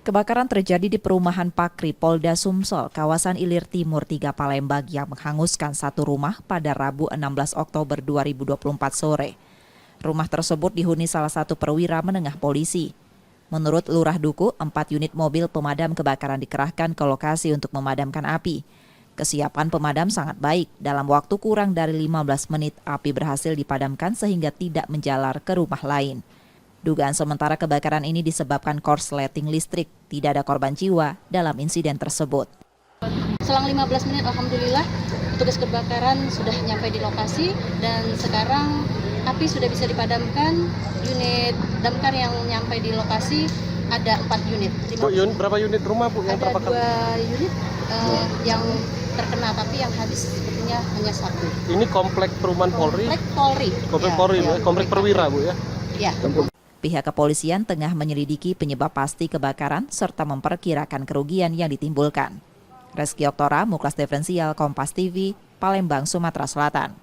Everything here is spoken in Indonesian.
Kebakaran terjadi di perumahan Pakri, Polda Sumsel, kawasan Ilir Timur 3 Palembang yang menghanguskan satu rumah pada Rabu 16 Oktober 2024 sore. Rumah tersebut dihuni salah satu perwira menengah polisi. Menurut Lurah Duku, 4 unit mobil pemadam kebakaran dikerahkan ke lokasi untuk memadamkan api. Kesiapan pemadam sangat baik, dalam waktu kurang dari 15 menit api berhasil dipadamkan sehingga tidak menjalar ke rumah lain. Dugaan sementara kebakaran ini disebabkan korsleting listrik. Tidak ada korban jiwa dalam insiden tersebut. Selang 15 menit, alhamdulillah, petugas kebakaran sudah nyampe di lokasi dan sekarang api sudah bisa dipadamkan. Unit damkar yang nyampe di lokasi ada 4 unit. Berapa unit rumah, Bu, yang terbakar? Ada 2 unit yang terkena, tapi yang habis sepertinya hanya 1. Ini komplek perumahan Polri? Komplek Polri. Komplek perwira, Bu, ya? Ya. Pihak kepolisian tengah menyelidiki penyebab pasti kebakaran serta memperkirakan kerugian yang ditimbulkan. Reski Oktora, Muklas Diferensial, Kompas TV, Palembang, Sumatera Selatan.